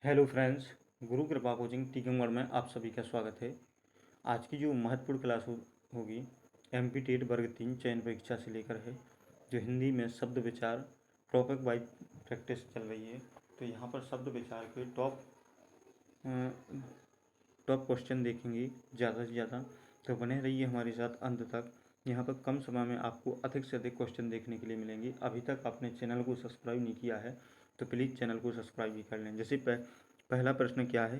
Hello friends, गुरु कृपा coaching Tikamgarh में आप सभी का स्वागत है। आज की जो महत्वपूर्ण क्लास होगी एमपी टेट वर्ग 3 चयन परीक्षा से लेकर है, जो हिंदी में शब्द विचार टॉपिक वाइज प्रैक्टिस चल रही है। तो यहाँ पर शब्द विचार के टॉप क्वेश्चन देखेंगे ज़्यादा से ज़्यादा, तो बने रहिए हमारे साथ अंत तक। यहाँ पर कम समय में आपको अधिक से अधिक क्वेश्चन देखने के लिए मिलेंगे। अभी तक आपने चैनल को सब्सक्राइब नहीं किया है तो प्लीज़ चैनल को सब्सक्राइब भी कर लें। जैसे पहला प्रश्न क्या है,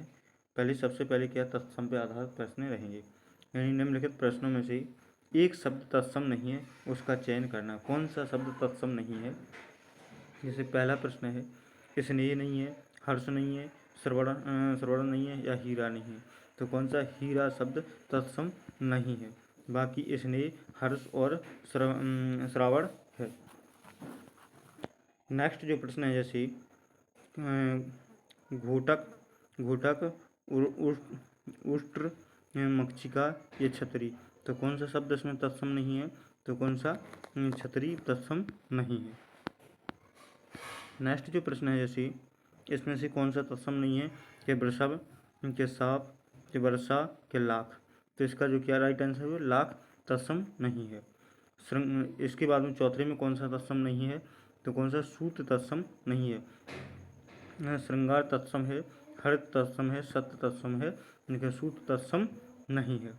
सबसे पहले क्या तत्सम पे आधारित प्रश्न रहेंगे, यानी निम्नलिखित प्रश्नों में से एक शब्द तत्सम नहीं है, उसका चयन करना। कौन सा शब्द तत्सम नहीं है? जैसे पहला प्रश्न है, स्नेह नहीं है, हर्ष नहीं है, श्रवण नहीं है या हीरा नहीं है। तो कौन सा हीरा शब्द तत्सम नहीं है? बाकी स्नेह, हर्ष और श्रावण है। नेक्स्ट जो प्रश्न है, जैसे घोटक, उष्ट्र, मक्षिका, ये छतरी। तो कौन सा शब्द इसमें तत्सम नहीं है? तो कौन सा छतरी तत्सम नहीं है। नेक्स्ट जो प्रश्न है, जैसे इसमें से कौन सा तत्सम नहीं है? कि वृषभ, के सांप, के वर्षा, के लाख। तो इसका जो क्या राइट आंसर है, लाख तत्सम नहीं है। इसके बाद में चौथे में कौन सा तत्सम नहीं है? तो कौन सा सूत तत्सम नहीं है। श्रृंगार तत्सम है, हरित तत्सम है, सत्य तत्सम है, लेकिन सूत तत्सम नहीं है।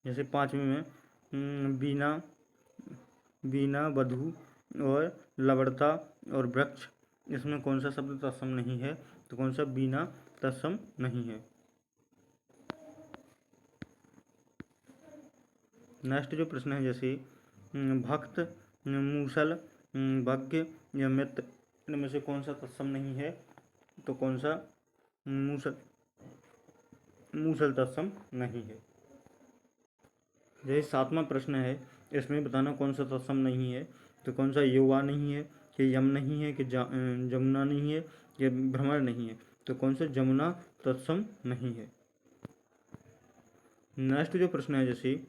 जैसे पांचवें में बीना, वधु और लवड़ता और वृक्ष, इसमें कौन सा शब्द तत्सम नहीं है? तो कौन सा बीना तत्सम नहीं है। नेक्स्ट जो प्रश्न है, जैसे भक्त, मूसल, भाग्य या मित्र, इनमें से कौन सा तत्सम नहीं है? तो कौन सा मूसल तत्सम नहीं है। जैसे सातवां प्रश्न है, इसमें बताना कौन सा तत्सम नहीं है। तो कौन सा युवा नहीं है, कि यम नहीं है, कि जमुना नहीं है, कि भ्रमर नहीं है। तो कौन सा जमुना तत्सम नहीं है। नेक्स्ट जो प्रश्न है, जैसे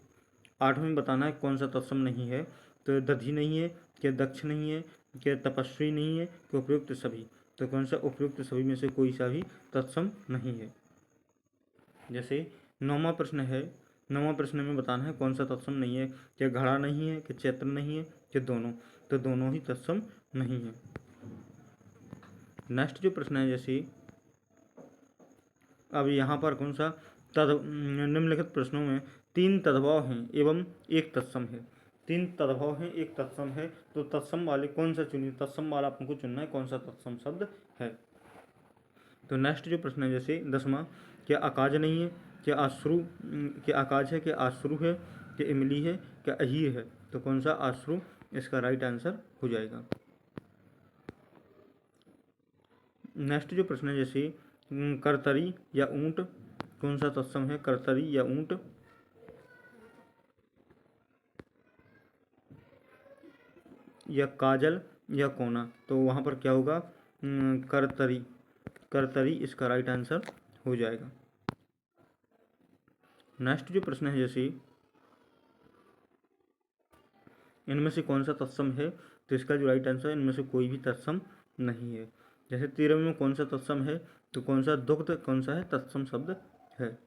आठवें में बताना है कौन सा तत्सम नहीं है। तो दधि नहीं है, कि दक्ष नहीं है, कि तपस्वी नहीं है, कि उपयुक्त सभी। तो कौन सा उपयुक्त सभी में से कोई सा भी तत्सम नहीं है। जैसे नौवां प्रश्न में बताना है कौन सा तत्सम नहीं है। कि घड़ा नहीं है, कि चैत्र नहीं है, कि दोनों। तो दोनों ही तत्सम नहीं है। नेक्स्ट जो प्रश्न है, जैसे अब यहाँ पर कौन सा निम्नलिखित प्रश्नों में तीन तद्भव हैं एवं एक तत्सम है। तीन तद्भव हैं, एक तत्सम है, तो तत्सम वाले कौन सा चुनिए। तत्सम वाला आपको चुनना है, कौन सा तत्सम शब्द है। तो नेक्स्ट जो प्रश्न है, जैसे 10वां, क्या अकाज नहीं है, क्या आश्रु, क्या आकाज है, क्या आश्रु है, क्या इमली है, क्या अहीर है। तो कौन सा आश्रु इसका राइट आंसर हो जाएगा। नेक्स्ट जो प्रश्न है, जैसे करतरी या ऊंट, कौन सा तत्सम है? करतरी या ऊंट, या काजल या कोना। तो वहाँ पर क्या होगा, करतरी इसका राइट आंसर हो जाएगा। नेक्स्ट जो प्रश्न है, जैसे इनमें से कौन सा तत्सम है। तो इसका जो राइट आंसर है, इनमें से कोई भी तत्सम नहीं है। जैसे 13वें में कौन सा तत्सम है। तो कौन सा दुग्ध कौन सा है, तत्सम शब्द है।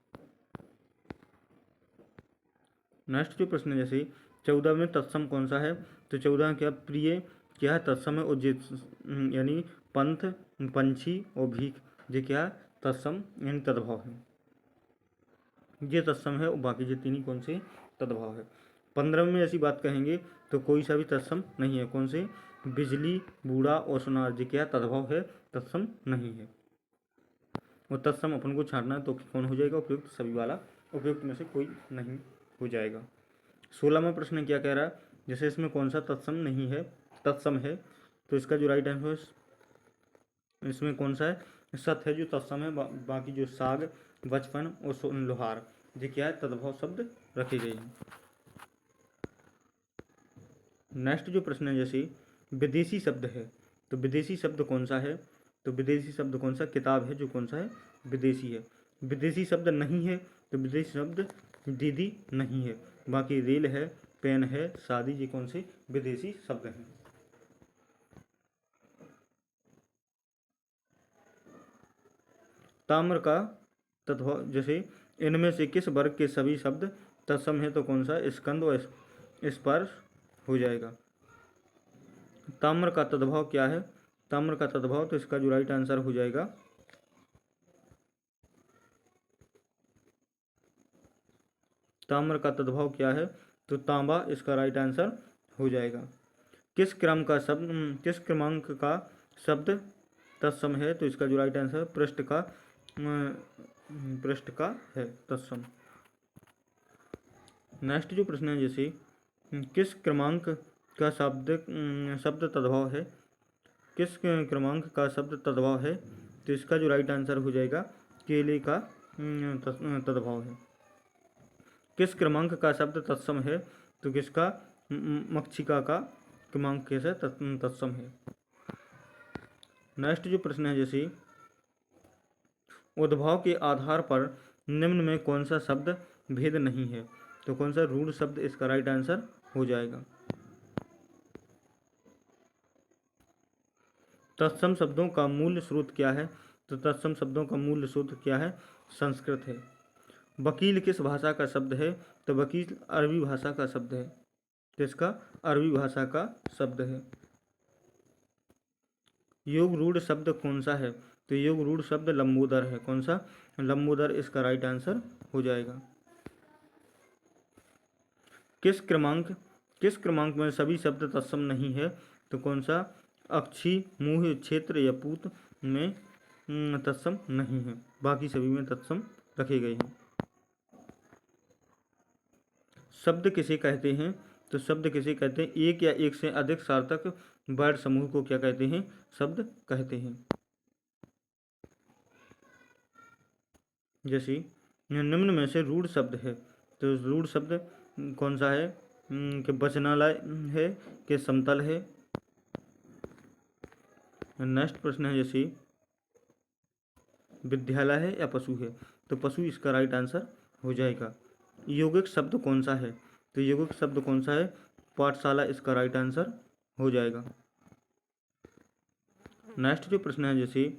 नेक्स्ट जो प्रश्न है, जैसे 14 में तत्सम कौन सा है। तो 14 क्या प्रिय क्या है, तत्सम है। और यानी पंथ, पंछी और भीख, ये क्या है, तत्सम यानी तद्भव है। ये तत्सम है और बाकी ये तीन ही कौन से तद्भव है। 15 में ऐसी बात कहेंगे तो कोई सा भी तत्सम नहीं है। कौन से, बिजली, बूढ़ा और सुनार, ये क्या तद्भव है, तत्सम नहीं है। और तत्सम अपन को छांटना है तो कौन हो जाएगा, उपयुक्त सभी वाला, उपयुक्त में से कोई नहीं हो जाएगा। 16वां प्रश्न क्या कह रहा है, जैसे इसमें कौन सा तत्सम नहीं है, तत्सम है। तो इसका जो राइट आंसर है, इसमें कौन सा है, सत है जो तत्सम है। बाकी जो साग, बचपन और लोहार, ये क्या है, तद्भव शब्द रखे गए हैं। नेक्स्ट जो प्रश्न है, जैसे विदेशी शब्द है। तो विदेशी शब्द कौन सा है। तो विदेशी शब्द कौन सा, किताब है जो कौन सा है, विदेशी है। विदेशी शब्द नहीं है, तो विदेशी शब्द दीदी नहीं है। बाकी रेल है, पेन है, शादी, ये कौन से विदेशी शब्द हैं। ताम्र का तद्भव, जैसे इनमें से किस वर्ग के सभी शब्द तत्सम है, तो कौन सा स्कंद और स्पर्श हो जाएगा। ताम्र का तद्भव क्या है, ताम्र का तद्भव, तो इसका जो राइट आंसर हो जाएगा ताम्र का तद्भव क्या है, तो तांबा इसका राइट आंसर हो जाएगा। किस क्रमांक का शब्द तत्सम है, तो इसका जो राइट आंसर पृष्ठ का है तत्सम। नेक्स्ट जो प्रश्न है, जैसे किस क्रमांक का शब्द तद्भव है, किस क्रमांक का शब्द तद्भव है, तो इसका जो राइट आंसर हो जाएगा केले का तद्भव है। किस क्रमांक का शब्द तत्सम है, तो किसका मक्षिका का क्रमांक कैसे तत्सम है। नेक्स्ट जो प्रश्न है, जैसे उद्भव के आधार पर निम्न में कौन सा शब्द भेद नहीं है, तो कौन सा रूढ़ शब्द इसका राइट आंसर हो जाएगा। तत्सम शब्दों का मूल स्रोत क्या है, तो तत्सम शब्दों का मूल स्रोत क्या है, संस्कृत है। वकील किस भाषा का शब्द है, तो वकील अरबी भाषा का शब्द है, तो इसका अरबी भाषा का शब्द है। योग रूढ़ शब्द कौन सा है, तो योग रूढ़ शब्द लंबोदर है, कौन सा लंबोदर इसका राइट आंसर हो जाएगा। किस क्रमांक में सभी शब्द तत्सम नहीं है, तो कौन सा अक्षी मुँह क्षेत्र या पूत में तत्सम नहीं है, बाकी सभी में तत्सम रखे गए हैं। शब्द किसे कहते हैं, तो शब्द किसे कहते हैं, एक या एक से अधिक सार्थक वर्ड समूह को क्या कहते हैं, शब्द कहते हैं। जैसे निम्न में से रूढ़ शब्द है, तो रूढ़ शब्द कौन सा है, कि वचनालय है, कि समतल है। नेक्स्ट प्रश्न है, जैसे विद्यालय है या पशु है, तो पशु इसका राइट आंसर हो जाएगा। यौगिक शब्द कौन सा है, तो यौगिक शब्द कौन सा है, पाठशाला इसका राइट आंसर हो जाएगा। नेक्स्ट जो प्रश्न है, जैसे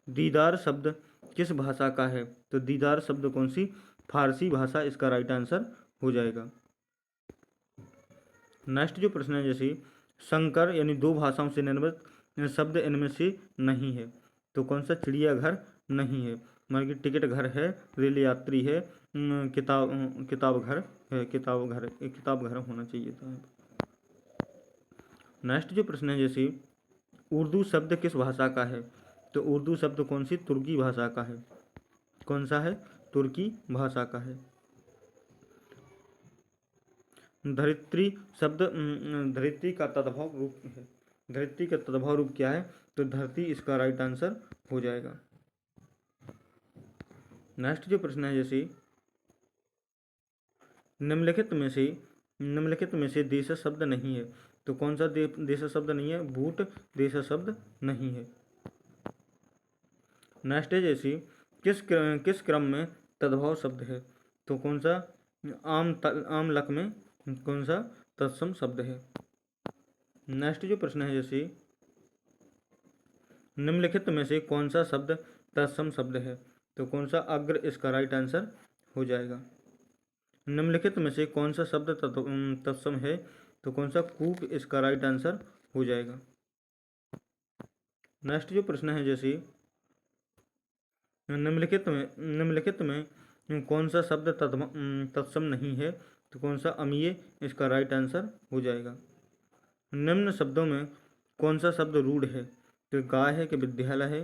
दीदार शब्द किस भाषा का है, तो दीदार शब्द कौन सी, फारसी भाषा इसका राइट आंसर हो जाएगा। नेक्स्ट जो प्रश्न है, जैसे संकर यानी दो भाषाओं से निर्मित शब्द इनमें से नहीं है, तो कौन सा चिड़ियाघर नहीं है, मतलब कि टिकट घर है, रेल यात्री है, किताब घर है, किताब घर होना चाहिए था। नेक्स्ट जो प्रश्न है, जैसे उर्दू शब्द किस भाषा का है, तो उर्दू शब्द कौन सी तुर्की भाषा का है, कौन सा है, तुर्की भाषा का है। धरित्री शब्द धरित्री का तद्भव रूप है, धरित्री का तद्भव रूप क्या है, तो धरती इसका राइट आंसर हो जाएगा। नेक्स्ट जो प्रश्न है, जैसे निम्नलिखित में से देश शब्द नहीं है, तो कौन सा देश शब्द नहीं है, बूट देश शब्द नहीं है। नेक्स्ट है, जैसे किस क्रम में तद्भव शब्द है, तो कौन सा आम लक में कौन सा तत्सम शब्द है। नेक्स्ट जो प्रश्न है, जैसे निम्नलिखित में से कौन सा शब्द तत्सम शब्द है, तो कौन सा अग्र इसका राइट आंसर हो जाएगा। निम्नलिखित में से कौन सा शब्द तत्सम है, तो कौन सा कूप इसका राइट आंसर हो जाएगा। नेक्स्ट जो प्रश्न है, जैसे निम्नलिखित में कौन सा शब्द तत्सम नहीं है, तो कौन सा अमीय इसका राइट आंसर हो जाएगा। निम्न शब्दों में कौन सा शब्द रूढ़ है, तो गाय है कि विद्यालय है,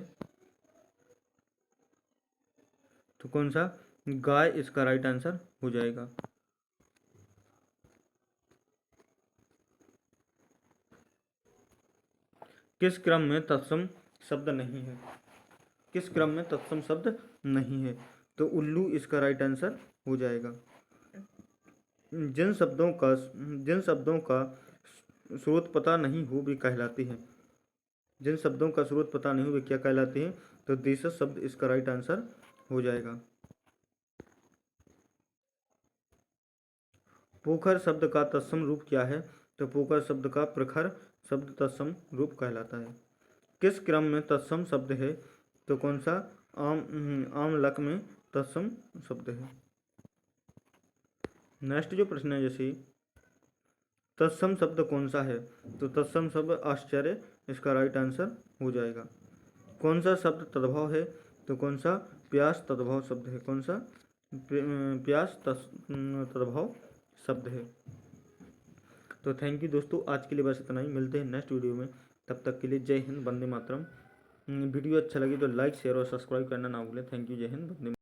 तो कौन सा गाय इसका राइट आंसर हो जाएगा। किस क्रम में तत्सम शब्द नहीं है, किस क्रम में तत्सम शब्द नहीं है, तो उल्लू इसका राइट आंसर हो जाएगा। जिन शब्दों का स्रोत पता नहीं हो वे कहलाते हैं, जिन शब्दों का स्रोत पता नहीं हो वे क्या कहलाते हैं, तो देशज शब्द इसका राइट आंसर हो जाएगा। पोखर शब्द का तत्सम रूप क्या है, तो पोखर शब्द का प्रखर शब्द तत्सम रूप कहलाता है। किस क्रम में तत्सम शब्द है, तो कौन सा आमलक में तत्सम शब्द है। नेक्स्ट जो प्रश्न है जैसे तत्सम शब्द कौन सा है, तो तत्सम शब्द आश्चर्य इसका राइट आंसर हो जाएगा। कौन सा शब्द तद्भव है, तो कौन सा प्यास तद्भव शब्द है, कौन सा प्यास तद्भव शब्द है। तो थैंक यू दोस्तों, आज के लिए बस इतना ही, मिलते हैं नेक्स्ट वीडियो में, तब तक के लिए जय हिंद, वंदे मातरम। वीडियो अच्छा लगे तो लाइक शेयर और सब्सक्राइब करना ना भूलें। थैंक यू, जय हिंद, वंदे